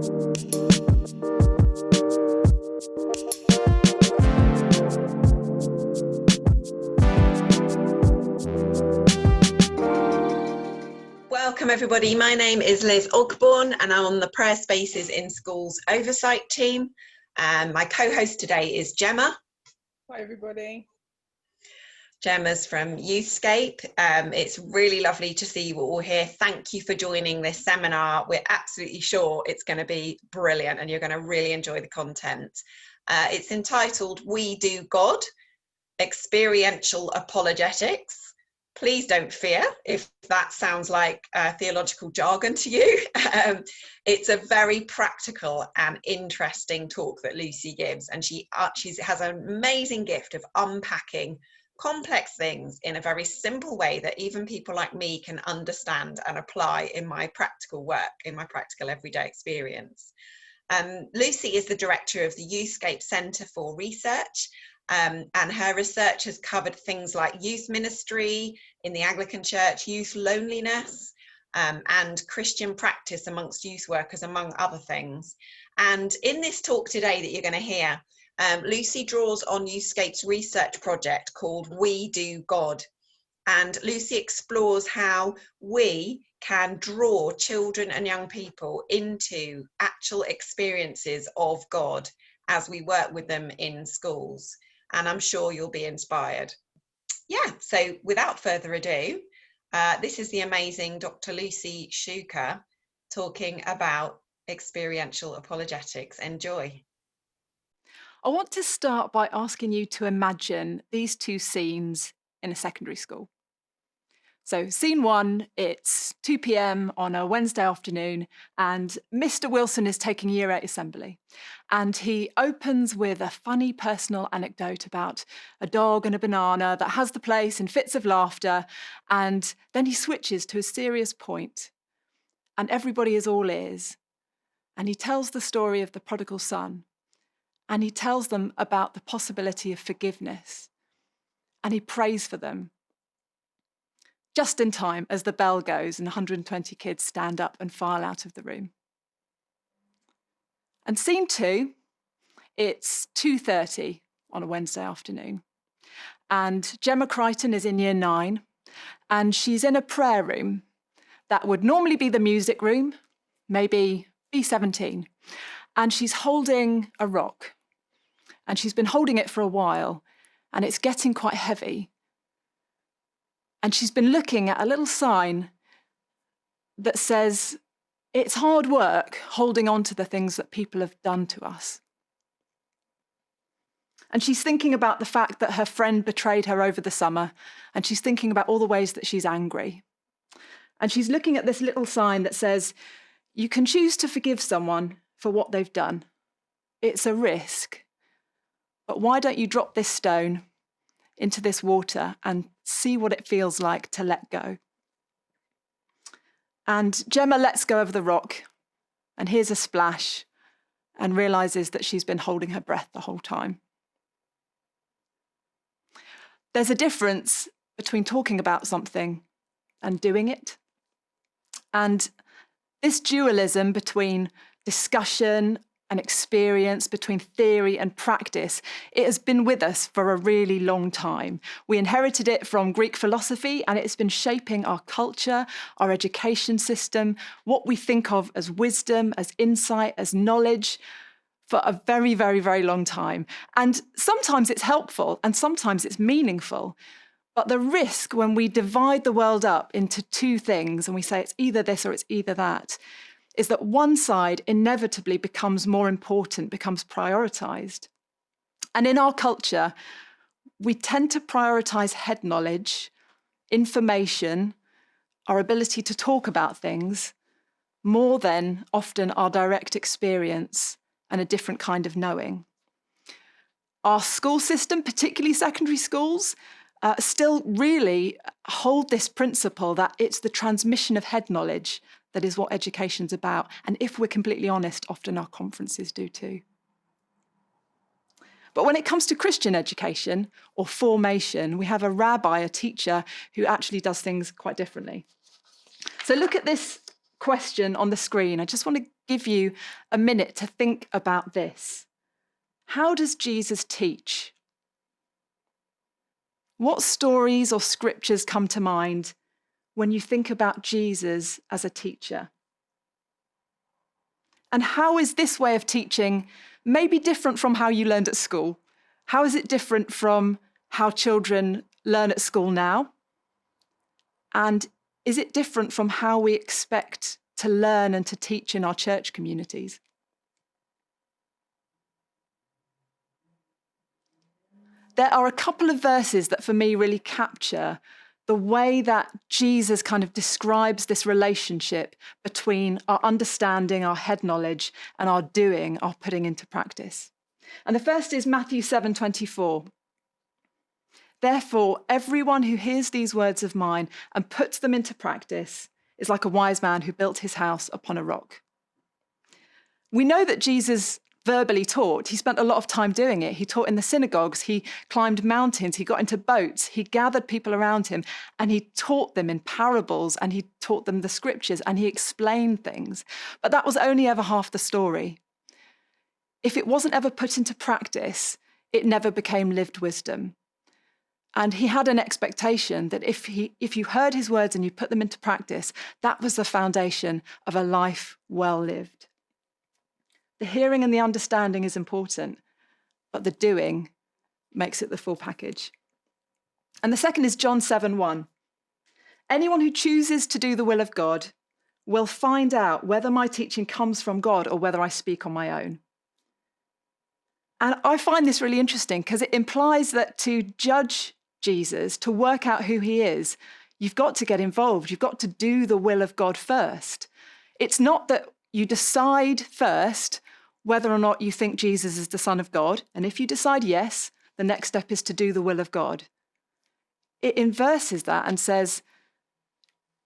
Welcome everybody, my name is Liz Ogborn and I'm on the Prayer Spaces in Schools Oversight team. And my co-host today is Gemma. Hi everybody. Gemma's from Youthscape. It's really lovely to see you all here. Thank you for joining this seminar. We're absolutely sure it's going to be brilliant and you're going to really enjoy the content. It's entitled We Do God, Experiential Apologetics. Please don't fear if that sounds like theological jargon to you. It's a very practical and interesting talk that Lucie gives, and she has an amazing gift of unpacking complex things in a very simple way that even people like me can understand and apply in my practical work, in my practical everyday experience. Lucie is the director of the Youthscape Centre for Research. And her research has covered things like youth ministry in the Anglican Church, youth loneliness, and Christian practice amongst youth workers, among other things. And in this talk today that you're going to hear, Lucie draws on Youthscape's research project called We Do God. And Lucie explores how we can draw children and young people into actual experiences of God as we work with them in schools. And I'm sure you'll be inspired. Yeah, so without further ado, this is the amazing Dr. Lucie Shuker talking about experiential apologetics. Enjoy. I want to start by asking you to imagine these two scenes in a secondary school. So scene one, it's 2 p.m. on a Wednesday afternoon and Mr. Wilson is taking Year 8 assembly. And he opens with a funny personal anecdote about a dog and a banana that has the place in fits of laughter. And then he switches to a serious point and everybody is all ears. And he tells the story of the prodigal son. And he tells them about the possibility of forgiveness. And he prays for them. Just in time as the bell goes and 120 kids stand up and file out of the room. And scene two, it's 2:30 on a Wednesday afternoon. And Gemma Crichton is in Year 9 and she's in a prayer room that would normally be the music room, maybe B17. And she's holding a rock and she's been holding it for a while and it's getting quite heavy. And she's been looking at a little sign that says, it's hard work holding on to the things that people have done to us. And she's thinking about the fact that her friend betrayed her over the summer, and she's thinking about all the ways that she's angry. And she's looking at this little sign that says, you can choose to forgive someone for what they've done. It's a risk. But why don't you drop this stone into this water and see what it feels like to let go? And Gemma lets go of the rock and hears a splash and realizes that she's been holding her breath the whole time. There's a difference between talking about something and doing it. And this dualism between discussion and experience, between theory and practice, it has been with us for a really long time. We inherited it from Greek philosophy and it's been shaping our culture, our education system, what we think of as wisdom, as insight, as knowledge for a very, very, very long time. And sometimes it's helpful and sometimes it's meaningful. But the risk when we divide the world up into two things and we say it's either this or it's either that, is that one side inevitably becomes more important, becomes prioritized. And in our culture, we tend to prioritize head knowledge, information, our ability to talk about things, more than often our direct experience and a different kind of knowing. Our school system, particularly secondary schools, still really hold this principle that it's the transmission of head knowledge that is what education's about. And if we're completely honest, often our conferences do too. But when it comes to Christian education or formation, we have a rabbi, a teacher, who actually does things quite differently. So look at this question on the screen. I just want to give you a minute to think about this. How does Jesus teach? What stories or scriptures come to mind when you think about Jesus as a teacher? And how is this way of teaching maybe different from how you learned at school? How is it different from how children learn at school now? And is it different from how we expect to learn and to teach in our church communities? There are a couple of verses that for me really capture the way that Jesus kind of describes this relationship between our understanding, our head knowledge, and our doing, our putting into practice. And the first is Matthew 7:24. Therefore, everyone who hears these words of mine and puts them into practice is like a wise man who built his house upon a rock. We know that Jesus verbally taught. He spent a lot of time doing it. He taught in the synagogues, he climbed mountains, he got into boats, he gathered people around him, and he taught them in parables, and he taught them the scriptures, and he explained things. But that was only ever half the story. If it wasn't ever put into practice, it never became lived wisdom. And he had an expectation that if you heard his words and you put them into practice, that was the foundation of a life well lived. The hearing and the understanding is important, but the doing makes it the full package. And the second is John 7:1. Anyone who chooses to do the will of God will find out whether my teaching comes from God or whether I speak on my own. And I find this really interesting because it implies that to judge Jesus, to work out who he is, you've got to get involved. You've got to do the will of God first. It's not that you decide first whether or not you think Jesus is the Son of God. And if you decide yes, the next step is to do the will of God. It inverses that and says,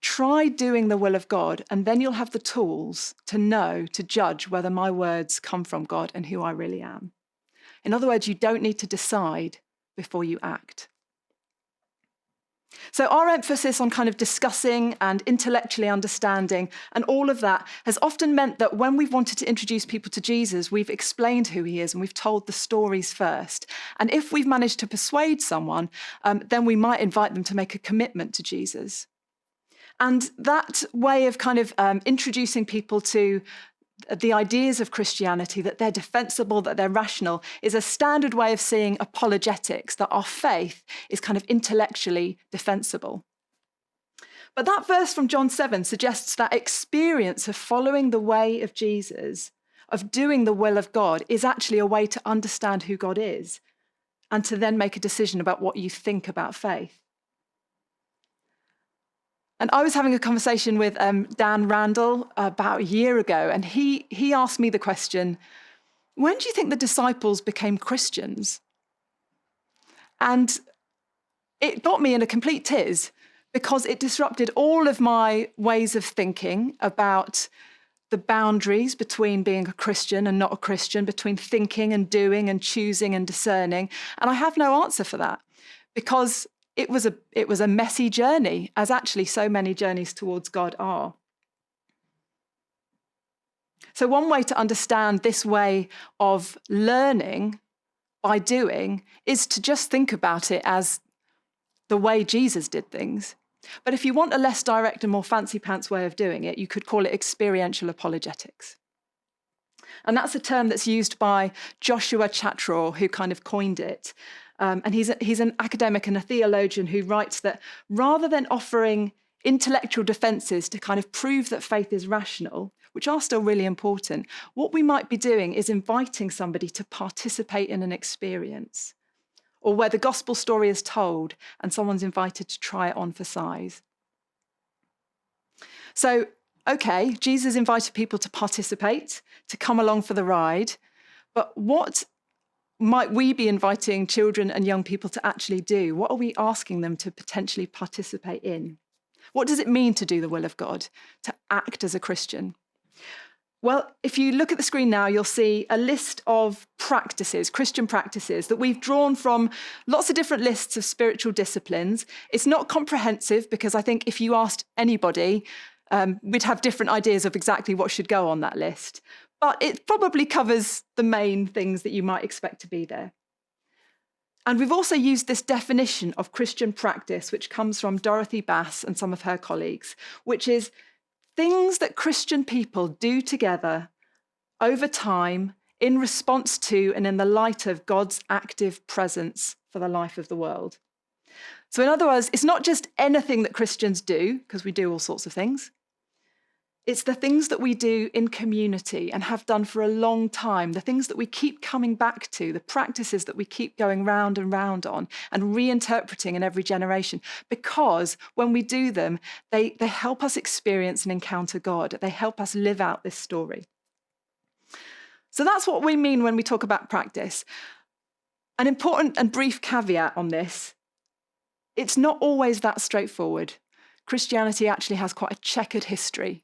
try doing the will of God, and then you'll have the tools to know, to judge whether my words come from God and who I really am. In other words, you don't need to decide before you act. So our emphasis on kind of discussing and intellectually understanding and all of that has often meant that when we've wanted to introduce people to Jesus, we've explained who he is and we've told the stories first. And if we've managed to persuade someone, then we might invite them to make a commitment to Jesus. And that way of kind of introducing people to the ideas of Christianity, that they're defensible, that they're rational, is a standard way of seeing apologetics, that our faith is kind of intellectually defensible. But that verse from John 7 suggests that experience of following the way of Jesus, of doing the will of God, is actually a way to understand who God is and to then make a decision about what you think about faith. And I was having a conversation with Dan Randall about a year ago, and he asked me the question, when do you think the disciples became Christians? And it got me in a complete tiz because it disrupted all of my ways of thinking about the boundaries between being a Christian and not a Christian, between thinking and doing and choosing and discerning. And I have no answer for that because it was a messy journey, as actually so many journeys towards God are. So one way to understand this way of learning by doing is to just think about it as the way Jesus did things. But if you want a less direct and more fancy pants way of doing it, you could call it experiential apologetics. And that's a term that's used by Joshua Chatraw, who kind of coined it. And he's an academic and a theologian who writes that rather than offering intellectual defenses to kind of prove that faith is rational, which are still really important, what we might be doing is inviting somebody to participate in an experience, or where the gospel story is told and someone's invited to try it on for size. So, okay, Jesus invited people to participate, to come along for the ride, but what might we be inviting children and young people to actually do? What are we asking them to potentially participate in? What does it mean to do the will of God, to act as a Christian? Well, if you look at the screen now, you'll see a list of practices, Christian practices, that we've drawn from lots of different lists of spiritual disciplines. It's not comprehensive because I think if you asked anybody, We'd have different ideas of exactly what should go on that list, but it probably covers the main things that you might expect to be there. And we've also used this definition of Christian practice, which comes from Dorothy Bass and some of her colleagues, which is things that Christian people do together over time in response to and in the light of God's active presence for the life of the world. So in other words, it's not just anything that Christians do, because we do all sorts of things. It's the things that we do in community and have done for a long time, the things that we keep coming back to, the practices that we keep going round and round on and reinterpreting in every generation, because when we do them, they help us experience and encounter God. They help us live out this story. So that's what we mean when we talk about practice. An important and brief caveat on this, it's not always that straightforward. Christianity actually has quite a checkered history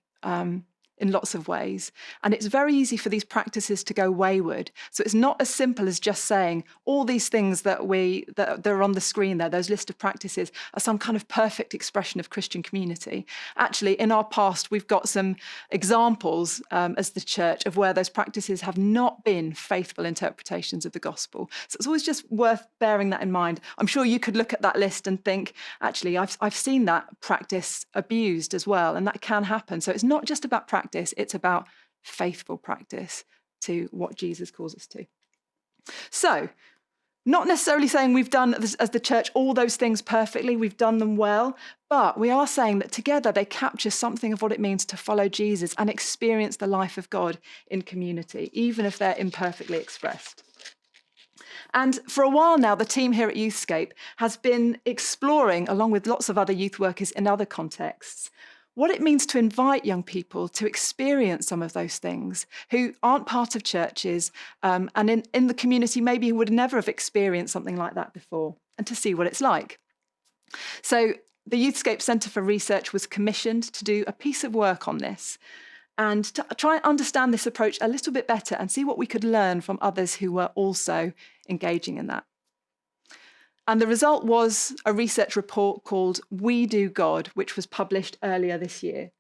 in lots of ways. And it's very easy for these practices to go wayward. So it's not as simple as just saying all these things that are on the screen there, those list of practices, are some kind of perfect expression of Christian community. Actually, in our past, we've got some examples as the church of where those practices have not been faithful interpretations of the gospel. So it's always just worth bearing that in mind. I'm sure you could look at that list and think, actually, I've seen that practice abused as well, and that can happen. So it's not just about practice, it's about faithful practice to what Jesus calls us to. So, not necessarily saying we've done as the church all those things perfectly, we've done them well, but we are saying that together they capture something of what it means to follow Jesus and experience the life of God in community, even if they're imperfectly expressed. And for a while now, the team here at Youthscape has been exploring, along with lots of other youth workers in other contexts, what it means to invite young people to experience some of those things who aren't part of churches and in the community maybe who would never have experienced something like that before, and to see what it's like. So the Youthscape Centre for Research was commissioned to do a piece of work on this and to try and understand this approach a little bit better and see what we could learn from others who were also engaging in that. And the result was a research report called We Do God, which was published earlier this year.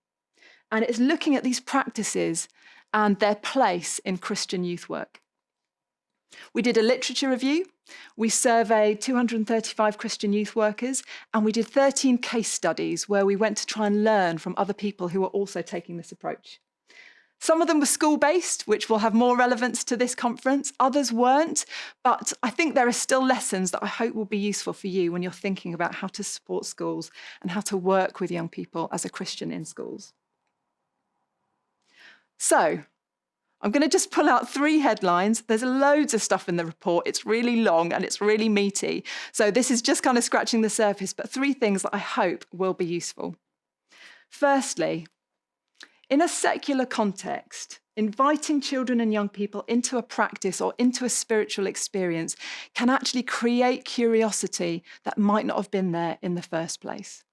And it's looking at these practices and their place in Christian youth work. We did a literature review, we surveyed 235 Christian youth workers, and we did 13 case studies where we went to try and learn from other people who were also taking this approach. Some of them were school-based, which will have more relevance to this conference. Others weren't, but I think there are still lessons that I hope will be useful for you when you're thinking about how to support schools and how to work with young people as a Christian in schools. So, I'm going to just pull out 3 headlines. There's loads of stuff in the report. It's really long and it's really meaty. So this is just kind of scratching the surface, but 3 things that I hope will be useful. Firstly, in a secular context, inviting children and young people into a practice or into a spiritual experience can actually create curiosity that might not have been there in the first place.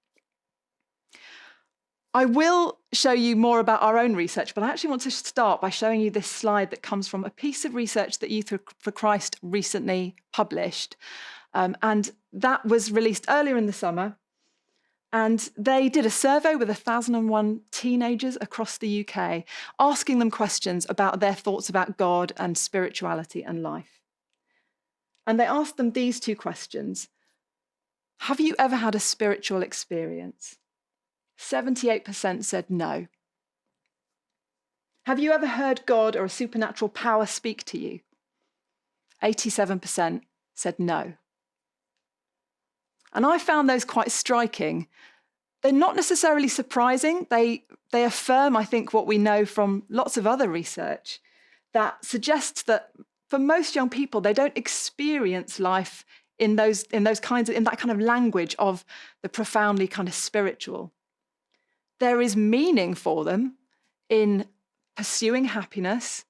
I will show you more about our own research, but I actually want to start by showing you this slide that comes from a piece of research that Youth for Christ recently published. And that was released earlier in the summer. And they did a survey with 1,001 teenagers across the UK, asking them questions about their thoughts about God and spirituality and life. And they asked them these 2 questions. Have you ever had a spiritual experience? 78% said no. Have you ever heard God or a supernatural power speak to you? 87% said no. And I found those quite striking. They're not necessarily surprising. They affirm, I think, what we know from lots of other research that suggests that for most young people, they don't experience life in that kind of language of the profoundly kind of spiritual. There is meaning for them in pursuing happiness,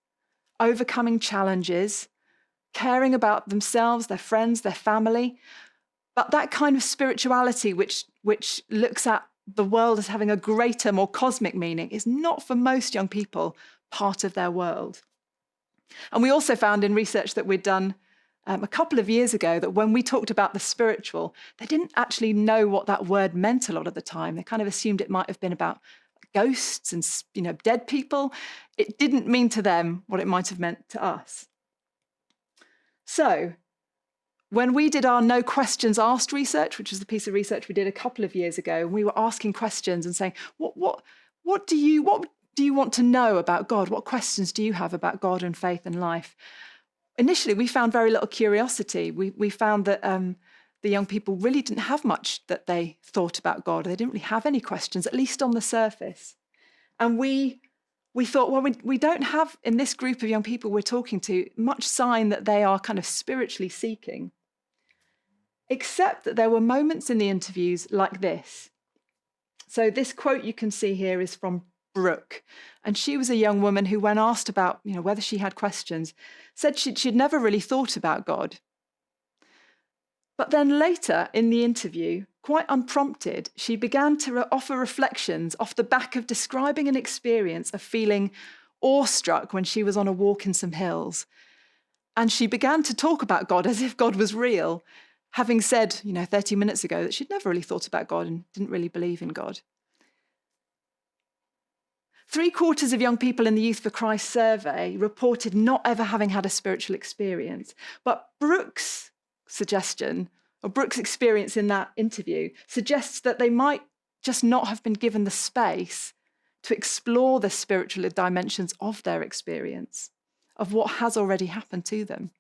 overcoming challenges, caring about themselves, their friends, their family. But that kind of spirituality which looks at the world as having a greater, more cosmic meaning is not for most young people part of their world. And we also found in research that we'd done a couple of years ago that when we talked about the spiritual, they didn't actually know what that word meant a lot of the time. They kind of assumed it might have been about ghosts and, dead people, it didn't mean to them what it might have meant to us. So when we did our no questions asked research, which was the piece of research we did a couple of years ago, and we were asking questions and saying, what do you want to know about God? What questions do you have about God and faith and life? Initially, we found very little curiosity. We found that the young people really didn't have much that they thought about God. They didn't really have any questions, at least on the surface. And we thought, well, we don't have, in this group of young people we're talking to, much sign that they are kind of spiritually seeking. Except that there were moments in the interviews like this. So this quote you can see here is from Brooke. And she was a young woman who, when asked about whether she had questions, said she'd never really thought about God. But then later in the interview, quite unprompted, she began to offer reflections off the back of describing an experience of feeling awestruck when she was on a walk in some hills. And she began to talk about God as if God was real, having said, 30 minutes ago that she'd never really thought about God and didn't really believe in God. 3/4 of young people in the Youth for Christ survey reported not ever having had a spiritual experience. But Brooke's suggestion, or Brooke's experience in that interview, suggests that they might just not have been given the space to explore the spiritual dimensions of their experience, of what has already happened to them.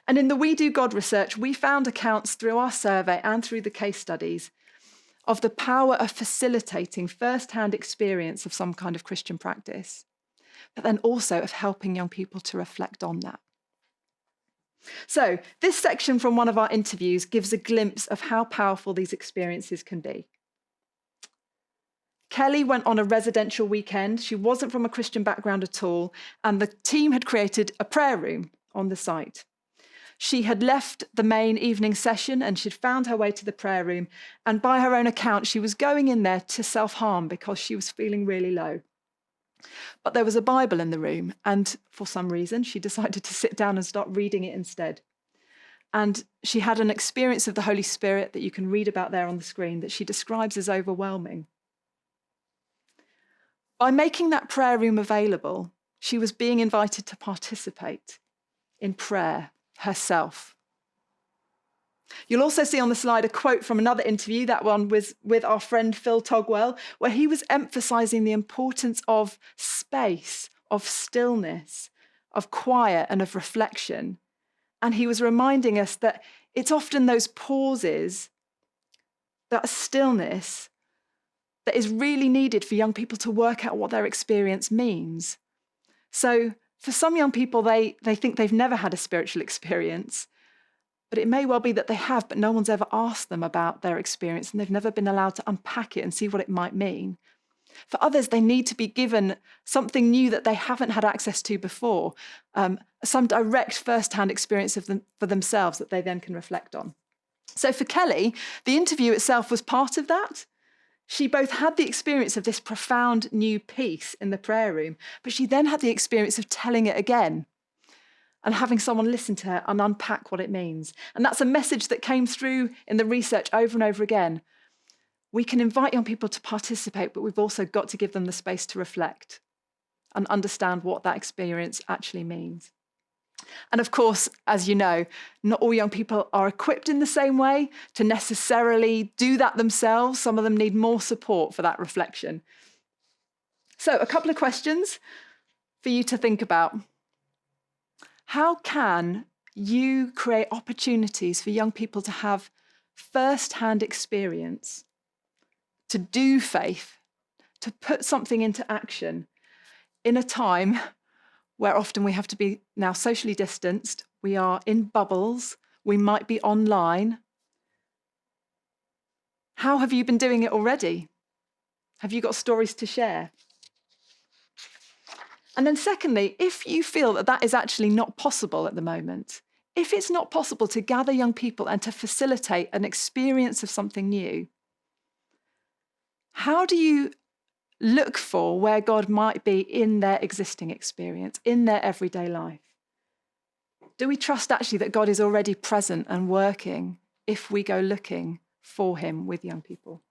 And in the We Do God research, we found accounts through our survey and through the case studies of the power of facilitating first-hand experience of some kind of Christian practice, but then also of helping young people to reflect on that. So this section from one of our interviews gives a glimpse of how powerful these experiences can be. Kelly went on a residential weekend. She wasn't from a Christian background at all, and the team had created a prayer room on the site. She had left the main evening session and she'd found her way to the prayer room. And by her own account, she was going in there to self-harm because she was feeling really low. But there was a Bible in the room, and for some reason, she decided to sit down and start reading it instead. And she had an experience of the Holy Spirit that you can read about there on the screen that she describes as overwhelming. By making that prayer room available, she was being invited to participate in prayer herself. You'll also see on the slide a quote from another interview. That one was with our friend Phil Togwell, where he was emphasising the importance of space, of stillness, of quiet and of reflection. And he was reminding us that it's often those pauses, that stillness, that is really needed for young people to work out what their experience means. So for some young people, they think they've never had a spiritual experience, but it may well be that they have, but no one's ever asked them about their experience and they've never been allowed to unpack it and see what it might mean. For others, they need to be given something new that they haven't had access to before, some direct first-hand experience for themselves that they then can reflect on. So for Kelly, the interview itself was part of that. She both had the experience of this profound new piece in the prayer room, but she then had the experience of telling it again and having someone listen to her and unpack what it means. And that's a message that came through in the research over and over again. We can invite young people to participate, but we've also got to give them the space to reflect and understand what that experience actually means. And of course, as you know, not all young people are equipped in the same way to necessarily do that themselves. Some of them need more support for that reflection. So a couple of questions for you to think about. How can you create opportunities for young people to have first-hand experience, to do faith, to put something into action in a time where often we have to be now socially distanced, we are in bubbles, we might be online? How have you been doing it already? Have you got stories to share? And then secondly, if you feel that that is actually not possible at the moment, if it's not possible to gather young people and to facilitate an experience of something new, how do you look for where God might be in their existing experience, in their everyday life? Do we trust actually that God is already present and working if we go looking for him with young people?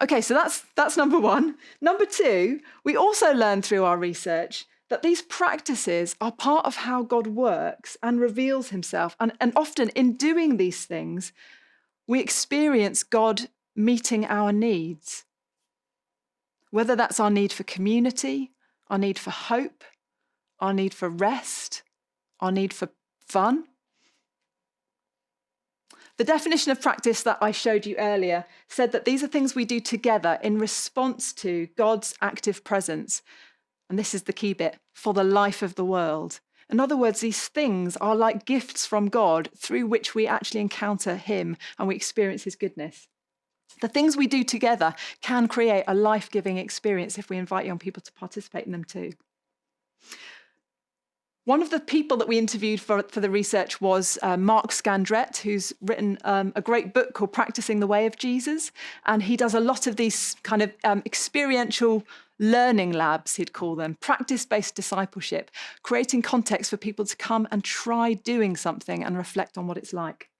Okay, so that's number one. Number two, we also learned through our research that these practices are part of how God works and reveals himself. And often in doing these things, we experience God meeting our needs, whether that's our need for community, our need for hope, our need for rest, our need for fun. The definition of practice that I showed you earlier said that these are things we do together in response to God's active presence. And this is the key bit, for the life of the world. In other words, these things are like gifts from God through which we actually encounter him and we experience his goodness. The things we do together can create a life-giving experience if we invite young people to participate in them too. One of the people that we interviewed for the research was Mark Scandrette, who's written a great book called Practicing the Way of Jesus. And he does a lot of these kind of experiential learning labs, he'd call them, practice-based discipleship, creating context for people to come and try doing something and reflect on what it's like.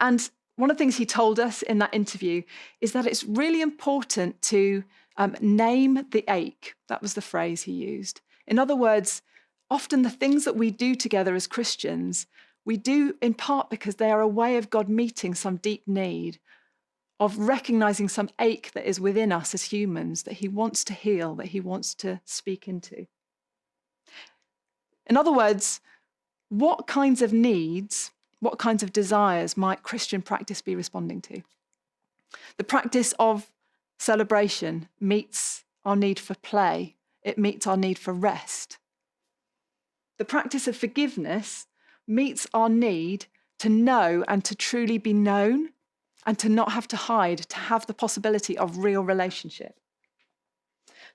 And one of the things he told us in that interview is that it's really important to name the ache. That was the phrase he used. In other words, often the things that we do together as Christians, we do in part because they are a way of God meeting some deep need, of recognizing some ache that is within us as humans, that he wants to heal, that he wants to speak into. In other words, what kinds of needs, what kinds of desires might Christian practice be responding to? The practice of celebration meets our need for play. It meets our need for rest. The practice of forgiveness meets our need to know and to truly be known and to not have to hide, to have the possibility of real relationship.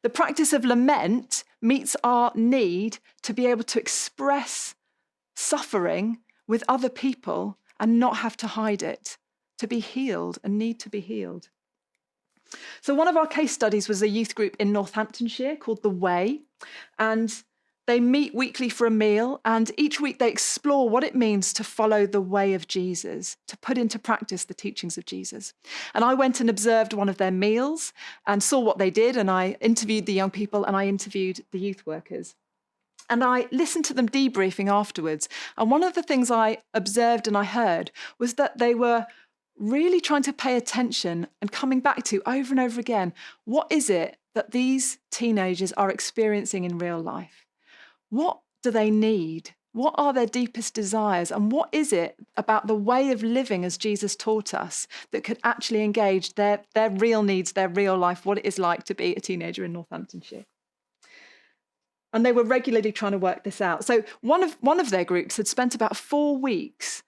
The practice of lament meets our need to be able to express suffering with other people and not have to hide it, to be healed and need to be healed. So one of our case studies was a youth group in Northamptonshire called The Way, and they meet weekly for a meal, and each week they explore what it means to follow the way of Jesus, to put into practice the teachings of Jesus. And I went and observed one of their meals and saw what they did, and I interviewed the young people and I interviewed the youth workers. And I listened to them debriefing afterwards. And one of the things I observed and I heard was that they were really trying to pay attention and coming back to over and over again, what is it that these teenagers are experiencing in real life? What do they need? What are their deepest desires? And what is it about the way of living as Jesus taught us that could actually engage their real needs, their real life, what it is like to be a teenager in Northamptonshire? And they were regularly trying to work this out. So one of their groups had spent about 4 weeks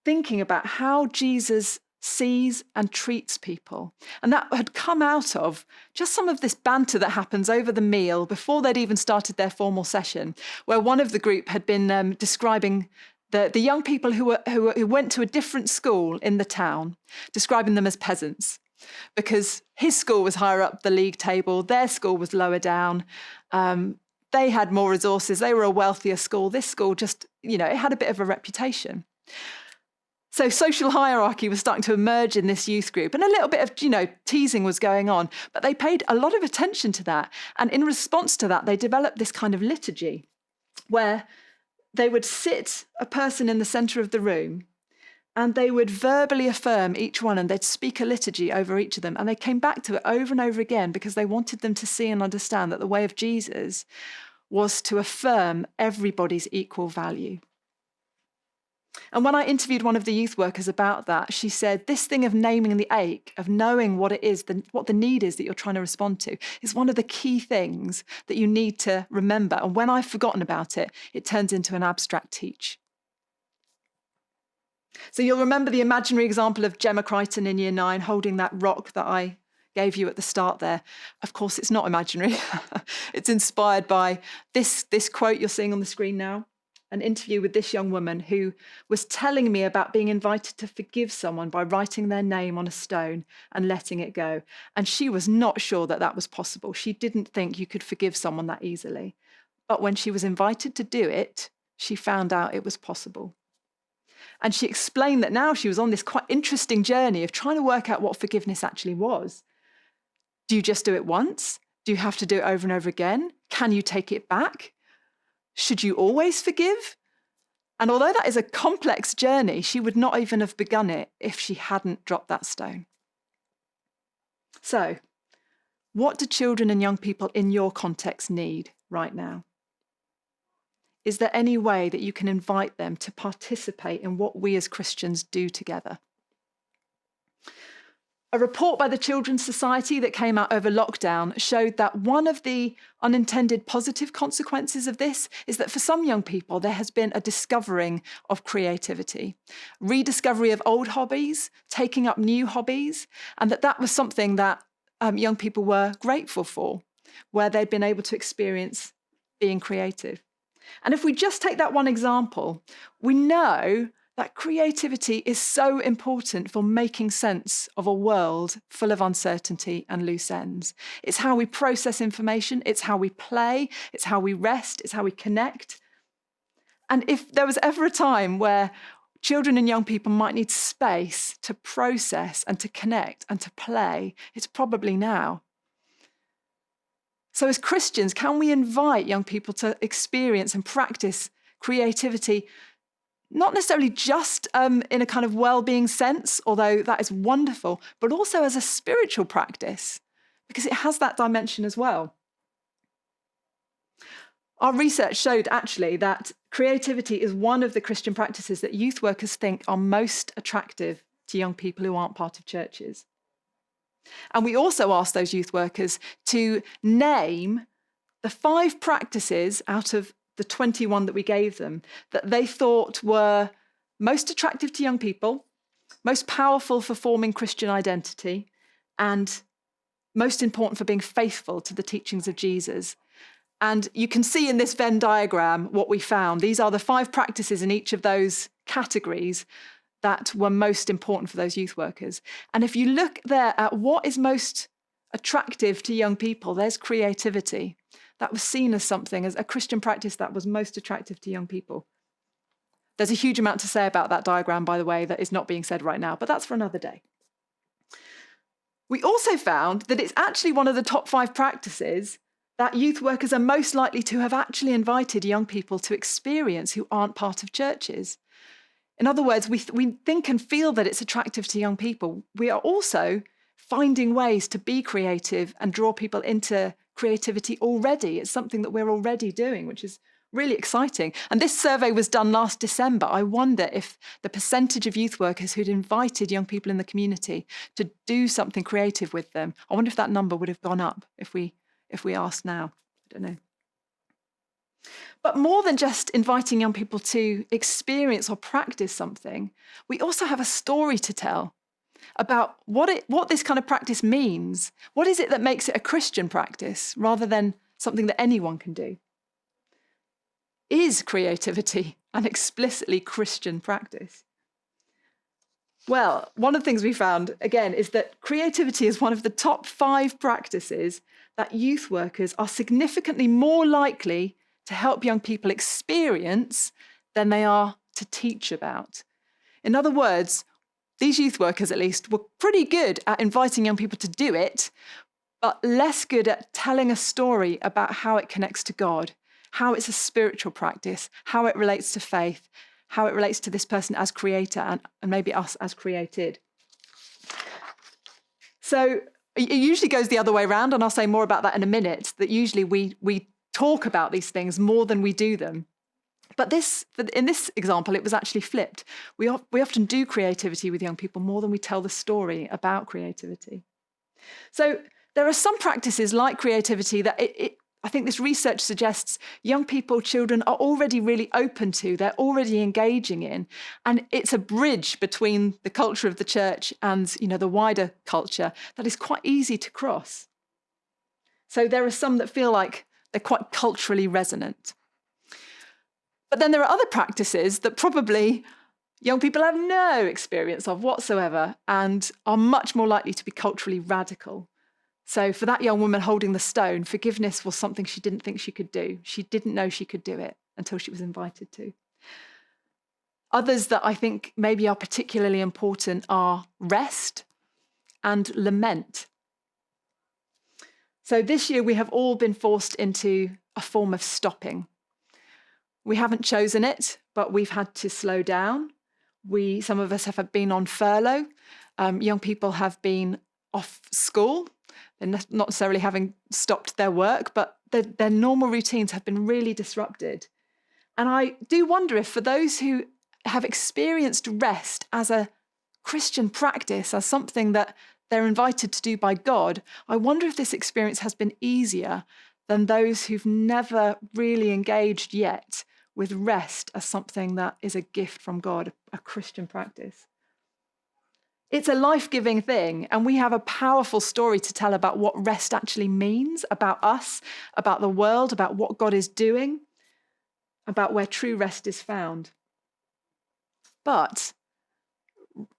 thinking about how Jesus sees and treats people. And that had come out of just some of this banter that happens over the meal before they'd even started their formal session, where one of the group had been describing the young people who went to a different school in the town, describing them as peasants, because his school was higher up the league table, their school was lower down. They had more resources, they were a wealthier school. This school just, it had a bit of a reputation. So social hierarchy was starting to emerge in this youth group, and a little bit of, teasing was going on, but they paid a lot of attention to that. And in response to that, they developed this kind of liturgy where they would sit a person in the center of the room and they would verbally affirm each one, and they'd speak a liturgy over each of them. And they came back to it over and over again because they wanted them to see and understand that the way of Jesus was to affirm everybody's equal value. And when I interviewed one of the youth workers about that, she said, this thing of naming the ache, of knowing what it is, what the need is that you're trying to respond to, is one of the key things that you need to remember. And when I've forgotten about it, it turns into an abstract teach. So you'll remember the imaginary example of Gemma Crichton in Year 9 holding that rock that I gave you at the start there. Of course, it's not imaginary. It's inspired by this quote you're seeing on the screen now. An interview with this young woman who was telling me about being invited to forgive someone by writing their name on a stone and letting it go. And she was not sure that that was possible. She didn't think you could forgive someone that easily. But when she was invited to do it, she found out it was possible. And she explained that now she was on this quite interesting journey of trying to work out what forgiveness actually was. Do you just do it once? Do you have to do it over and over again? Can you take it back? Should you always forgive? And although that is a complex journey, she would not even have begun it if she hadn't dropped that stone. So, what do children and young people in your context need right now? Is there any way that you can invite them to participate in what we as Christians do together? A report by the Children's Society that came out over lockdown showed that one of the unintended positive consequences of this is that for some young people, there has been a discovering of creativity, rediscovery of old hobbies, taking up new hobbies, and that was something that young people were grateful for, where they'd been able to experience being creative. And if we just take that one example, we know that creativity is so important for making sense of a world full of uncertainty and loose ends. It's how we process information, it's how we play, it's how we rest, it's how we connect. And if there was ever a time where children and young people might need space to process and to connect and to play, it's probably now. So as Christians, can we invite young people to experience and practice creativity, not necessarily just in a kind of well-being sense, although that is wonderful, but also as a spiritual practice, because it has that dimension as well. Our research showed actually that creativity is one of the Christian practices that youth workers think are most attractive to young people who aren't part of churches. And we also asked those youth workers to name the 5 practices out of the 21 that we gave them that they thought were most attractive to young people, most powerful for forming Christian identity, and most important for being faithful to the teachings of Jesus. And you can see in this Venn diagram what we found. These are the 5 practices in each of those categories that were most important for those youth workers. And if you look there at what is most attractive to young people, there's creativity. That was seen as something, as a Christian practice that was most attractive to young people. There's a huge amount to say about that diagram, by the way, that is not being said right now, but that's for another day. We also found that it's actually one of the top 5 practices that youth workers are most likely to have actually invited young people to experience who aren't part of churches. In other words, we think and feel that it's attractive to young people. We are also finding ways to be creative and draw people into creativity already. It's something that we're already doing, which is really exciting. And this survey was done last December. I wonder if the percentage of youth workers who'd invited young people in the community to do something creative with them, I wonder if that number would have gone up if we asked now. I don't know. But more than just inviting young people to experience or practice something, we also have a story to tell about what this kind of practice means. What is it that makes it a Christian practice rather than something that anyone can do? Is creativity an explicitly Christian practice? Well, one of the things we found, again, is that creativity is one of the top 5 practices that youth workers are significantly more likely to help young people experience than they are to teach about. In other words, these youth workers, at least, were pretty good at inviting young people to do it, but less good at telling a story about how it connects to God, how it's a spiritual practice, how it relates to faith, how it relates to this person as creator and maybe us as created. So it usually goes the other way around, and I'll say more about that in a minute, that usually we talk about these things more than we do them. But in this example, it was actually flipped. We often do creativity with young people more than we tell the story about creativity. So there are some practices like creativity that I think this research suggests young people, children are already really open to, they're already engaging in, and it's a bridge between the culture of the church and the wider culture that is quite easy to cross. So there are some that feel like they're quite culturally resonant. But then there are other practices that probably young people have no experience of whatsoever and are much more likely to be culturally radical. So for that young woman holding the stone, forgiveness was something she didn't think she could do. She didn't know she could do it until she was invited to. Others that I think maybe are particularly important are rest and lament. So this year we have all been forced into a form of stopping. We haven't chosen it, but we've had to slow down. Some of us have been on furlough. Young people have been off school. They're not necessarily having stopped their work, but their normal routines have been really disrupted. And I do wonder if for those who have experienced rest as a Christian practice, as something that they're invited to do by God, I wonder if this experience has been easier than those who've never really engaged yet with rest as something that is a gift from God, a Christian practice. It's a life-giving thing, and we have a powerful story to tell about what rest actually means, about us, about the world, about what God is doing, about where true rest is found. But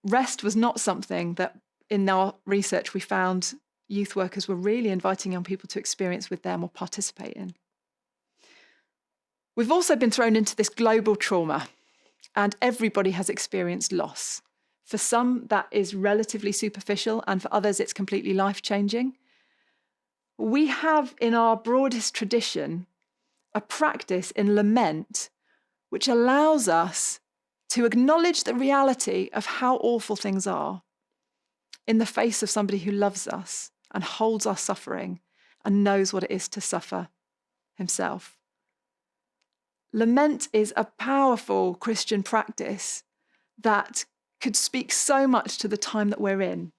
rest was not something that in our research we found youth workers were really inviting young people to experience with them or participate in. We've also been thrown into this global trauma, and everybody has experienced loss. For some, that is relatively superficial, and for others, it's completely life-changing. We have in our broadest tradition a practice in lament which allows us to acknowledge the reality of how awful things are in the face of somebody who loves us and holds our suffering and knows what it is to suffer himself. Lament is a powerful Christian practice that could speak so much to the time that we're in.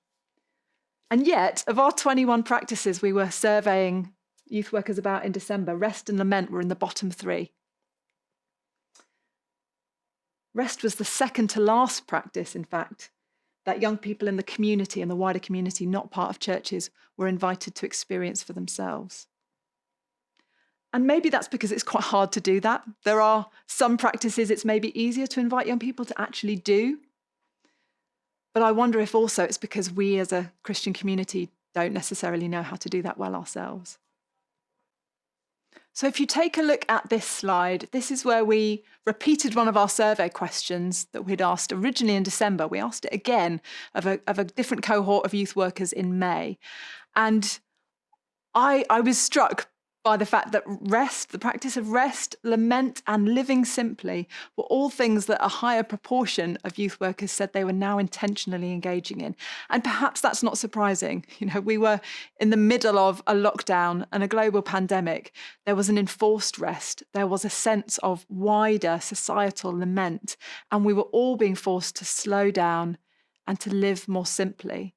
And yet, of our 21 practices we were surveying youth workers about in December, rest and lament were in the bottom 3. Rest was the second to last practice, in fact, that young people in the community and the wider community, not part of churches, were invited to experience for themselves. And maybe that's because it's quite hard to do that. There are some practices it's maybe easier to invite young people to actually do. But I wonder if also it's because we as a Christian community don't necessarily know how to do that well ourselves. So if you take a look at this slide, this is where we repeated one of our survey questions that we'd asked originally in December. We asked it again of a different cohort of youth workers in May. And I was struck by the fact that rest, the practice of rest, lament, and living simply were all things that a higher proportion of youth workers said they were now intentionally engaging in. And perhaps that's not surprising. We were in the middle of a lockdown and a global pandemic. There was an enforced rest. There was a sense of wider societal lament, and we were all being forced to slow down and to live more simply.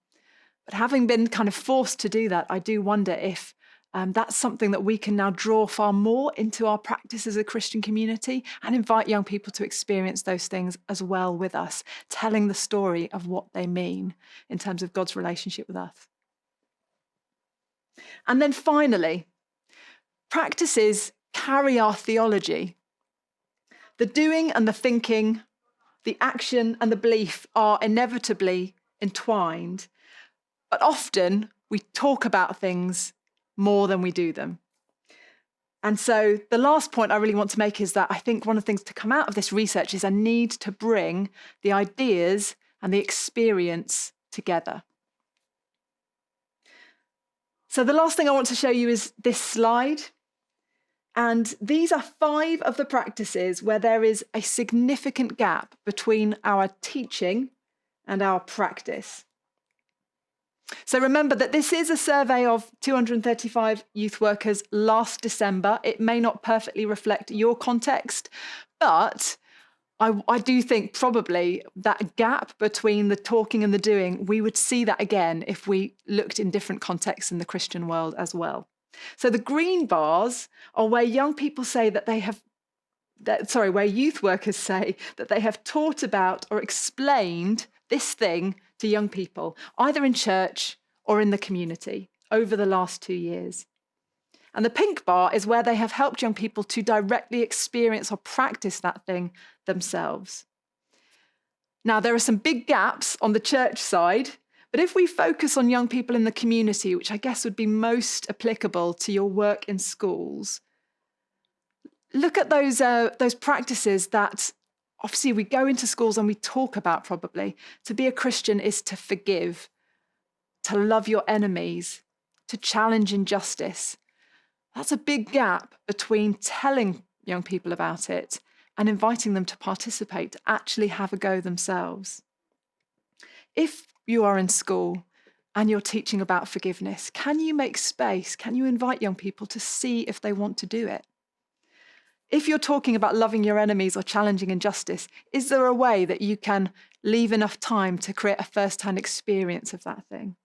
But having been kind of forced to do that, I do wonder if that's something that we can now draw far more into our practice as a Christian community and invite young people to experience those things as well with us, telling the story of what they mean in terms of God's relationship with us. And then finally, practices carry our theology. The doing and the thinking, the action and the belief are inevitably entwined, but often we talk about things more than we do them. And so the last point I really want to make is that I think one of the things to come out of this research is a need to bring the ideas and the experience together. So the last thing I want to show you is this slide. And these are 5 of the practices where there is a significant gap between our teaching and our practice. So remember that this is a survey of 235 youth workers last December. It may not perfectly reflect your context, but I do think probably that gap between the talking and the doing, we would see that again if we looked in different contexts in the Christian world as well. So the green bars are where young people say that where youth workers say that they have taught about or explained this thing to young people, either in church or in the community over the last 2 years. And the pink bar is where they have helped young people to directly experience or practice that thing themselves. Now, there are some big gaps on the church side, but if we focus on young people in the community, which I guess would be most applicable to your work in schools, look at those practices that obviously we go into schools and we talk about probably, to be a Christian is to forgive, to love your enemies, to challenge injustice. That's a big gap between telling young people about it and inviting them to participate, to actually have a go themselves. If you are in school and you're teaching about forgiveness, can you make space? Can you invite young people to see if they want to do it? If you're talking about loving your enemies or challenging injustice, is there a way that you can leave enough time to create a first-hand experience of that thing?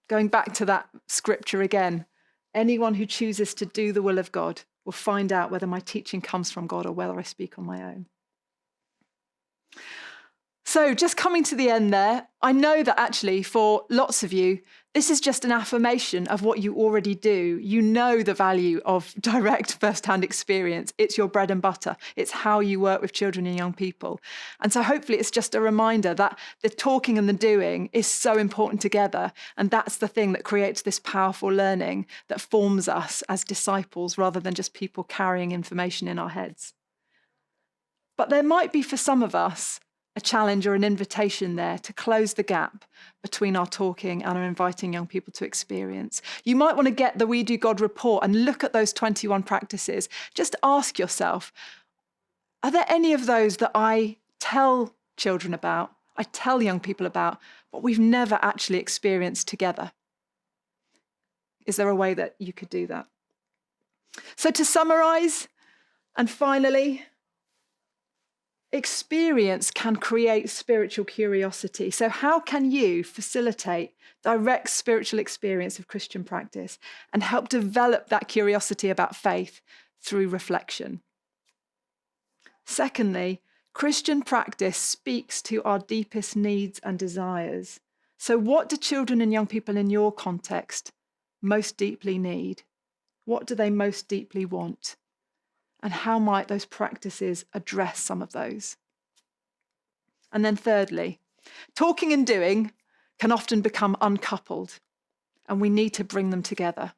Going back to that scripture again, anyone who chooses to do the will of God will find out whether my teaching comes from God or whether I speak on my own. So just coming to the end there, I know that actually for lots of you, this is just an affirmation of what you already do. You know the value of direct first-hand experience. It's your bread and butter. It's how you work with children and young people. And so hopefully it's just a reminder that the talking and the doing is so important together. And that's the thing that creates this powerful learning that forms us as disciples rather than just people carrying information in our heads. But there might be for some of us a challenge or an invitation there to close the gap between our talking and our inviting young people to experience. You might want to get the We Do God report and look at those 21 practices. Just ask yourself, are there any of those that I tell children about, I tell young people about, but we've never actually experienced together? Is there a way that you could do that? So to summarize, and finally, experience can create spiritual curiosity. So how can you facilitate direct spiritual experience of Christian practice and help develop that curiosity about faith through reflection? Secondly, Christian practice speaks to our deepest needs and desires. So what do children and young people in your context most deeply need? What do they most deeply want? And how might those practices address some of those? And then thirdly, talking and doing can often become uncoupled, and we need to bring them together.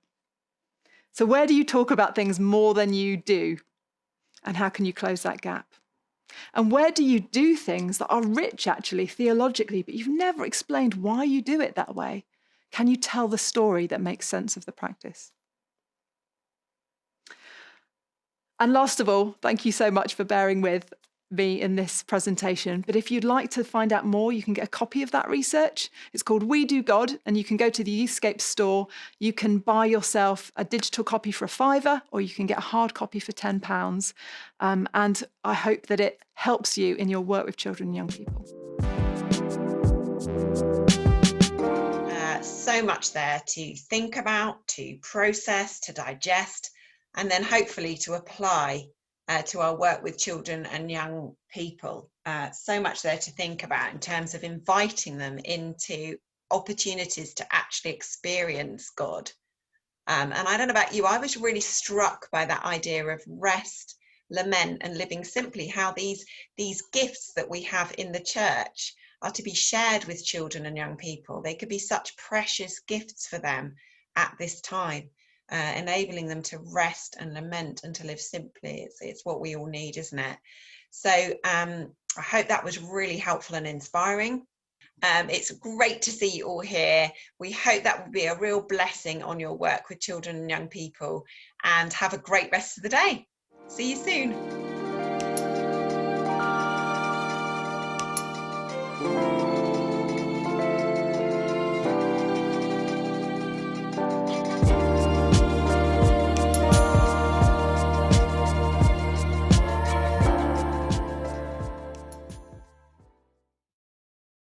So where do you talk about things more than you do? And how can you close that gap? And where do you do things that are rich, actually, theologically, but you've never explained why you do it that way? Can you tell the story that makes sense of the practice? And last of all, thank you so much for bearing with me in this presentation. But if you'd like to find out more, you can get a copy of that research. It's called We Do God, and you can go to the Youthscape store. You can buy yourself a digital copy for £5, or you can get a hard copy for £10. And I hope that it helps you in your work with children and young people. So much there to think about, to process, to digest, and then hopefully to apply to our work with children and young people. So much there to think about in terms of inviting them into opportunities to actually experience God. And I don't know about you, I was really struck by that idea of rest, lament, and living simply, how these gifts that we have in the church are to be shared with children and young people. They could be such precious gifts for them at this time, enabling them to rest and lament and to live simply. It's what we all need, isn't it? So I hope that was really helpful and inspiring. It's great to see you all here. We hope that will be a real blessing on your work with children and young people, and have a great rest of the day. See you soon.